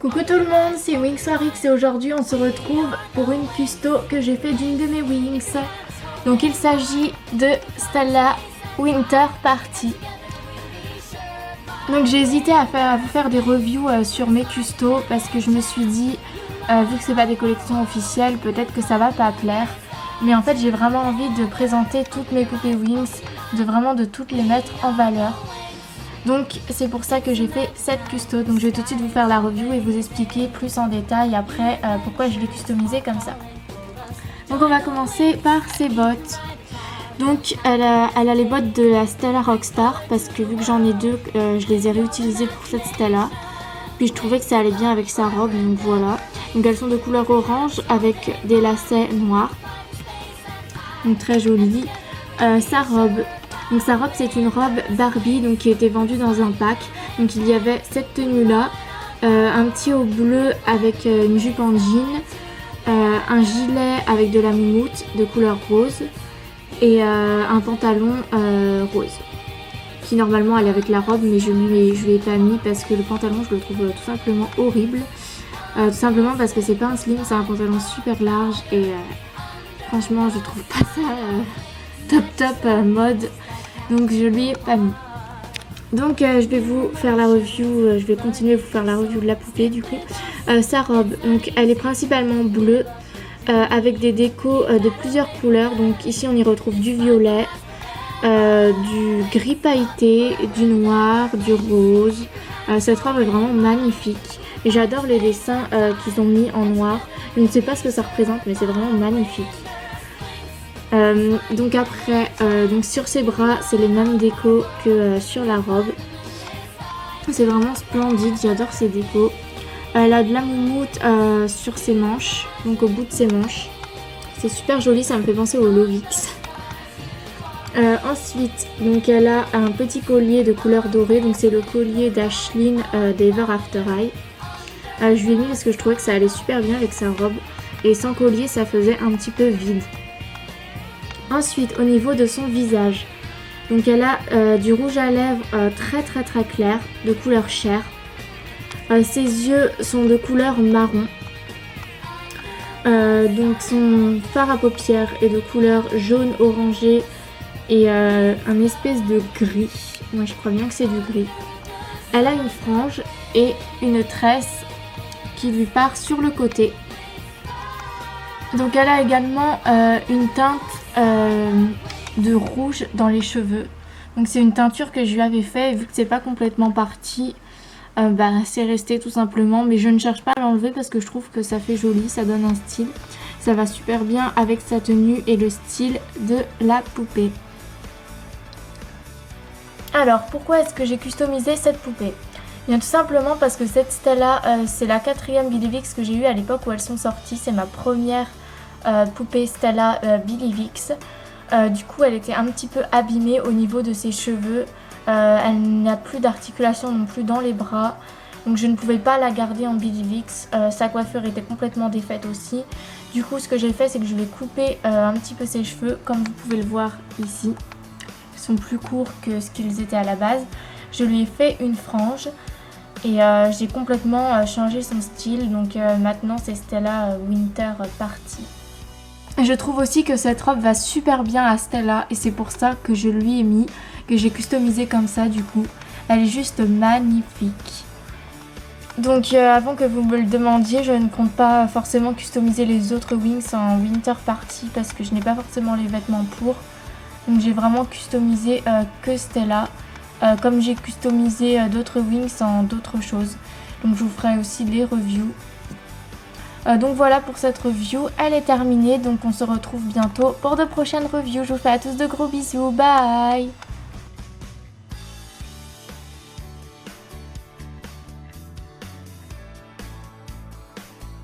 Coucou tout le monde, c'est Wings4X et aujourd'hui on se retrouve pour une custo que j'ai fait d'une de mes Wings. Donc il s'agit de Stella Winter Party. Donc j'ai hésité à vous faire des reviews sur mes custos parce que je me suis dit, vu que c'est pas des collections officielles, peut-être que ça va pas plaire. Mais en fait j'ai vraiment envie de présenter toutes mes poupées Wings, de toutes les mettre en valeur. Donc c'est pour ça que j'ai fait cette custo. Donc je vais tout de suite vous faire la review et vous expliquer plus en détail après pourquoi je l'ai customisée comme ça. Donc on va commencer par ses bottes. Donc elle a les bottes de la Stella Rockstar parce que vu que j'en ai deux, je les ai réutilisées pour cette Stella. Puis je trouvais que ça allait bien avec sa robe, donc voilà. Donc elles sont de couleur orange avec des lacets noirs. Donc très jolie. Sa robe. Donc sa robe c'est une robe Barbie donc, qui était vendue dans un pack. Donc il y avait cette tenue là, un petit haut bleu avec une jupe en jean, un gilet avec de la moumoute de couleur rose et un pantalon rose. Qui normalement allait avec la robe mais je lui ai pas mis parce que le pantalon je le trouve tout simplement horrible. Tout simplement parce que c'est pas un slim, c'est un pantalon super large et franchement je trouve pas ça top mode. Donc je lui ai pas mis. Donc je vais vous faire la review, je vais continuer à vous faire la review de la poupée du coup. Sa robe, donc elle est principalement bleue avec des décos de plusieurs couleurs. Donc ici on y retrouve du violet, du gris pailleté, du noir, du rose. Cette robe est vraiment magnifique. Et j'adore les dessins qu'ils ont mis en noir. Je ne sais pas ce que ça représente mais c'est vraiment magnifique. Donc après, donc sur ses bras, c'est les mêmes décos que sur la robe. C'est vraiment splendide, j'adore ces décos. Elle a de la moumoute sur ses manches, donc au bout de ses manches. C'est super joli, ça me fait penser au Lovix. Ensuite, donc elle a un petit collier de couleur dorée, donc c'est le collier d'Ashlyn d'Ever After High. Je lui ai mis parce que je trouvais que ça allait super bien avec sa robe. Et sans collier, ça faisait un petit peu vide. Ensuite, au niveau de son visage, donc elle a du rouge à lèvres très clair, de couleur chair. Ses yeux sont de couleur marron. Donc son fard à paupières est de couleur jaune orangé et un espèce de gris. Moi je crois bien que c'est du gris. Elle a une frange et une tresse qui lui part sur le côté. Donc elle a également une teinte de rouge dans les cheveux. Donc c'est une teinture que je lui avais fait et vu que c'est pas complètement parti, c'est resté tout simplement. Mais je ne cherche pas à l'enlever parce que je trouve que ça fait joli, ça donne un style. Ça va super bien avec sa tenue et le style de la poupée. Alors pourquoi est-ce que j'ai customisé cette poupée ? Bien tout simplement parce que cette Stella, c'est la 4e Billivix que j'ai eue à l'époque où elles sont sorties. C'est ma première poupée Stella Billivix. Du coup elle était un petit peu abîmée au niveau de ses cheveux. Elle n'a plus d'articulation non plus dans les bras. Donc je ne pouvais pas la garder en Billivix. Sa coiffure était complètement défaite aussi. Du coup ce que j'ai fait c'est que je vais couper un petit peu ses cheveux comme vous pouvez le voir ici. Ils sont plus courts que ce qu'ils étaient à la base. Je lui ai fait une frange. Et j'ai complètement changé son style. Donc maintenant c'est Stella Winter Party. Je trouve aussi que cette robe va super bien à Stella et c'est pour ça que je lui ai mis, que j'ai customisé comme ça du coup. Elle est juste magnifique. Donc avant que vous me le demandiez, je ne compte pas forcément customiser les autres Wings en Winter Party parce que je n'ai pas forcément les vêtements pour. Donc j'ai vraiment customisé que Stella, comme j'ai customisé d'autres Wings en d'autres choses. Donc je vous ferai aussi les reviews. Donc voilà pour cette review, elle est terminée, donc on se retrouve bientôt pour de prochaines reviews. Je vous fais à tous de gros bisous, bye!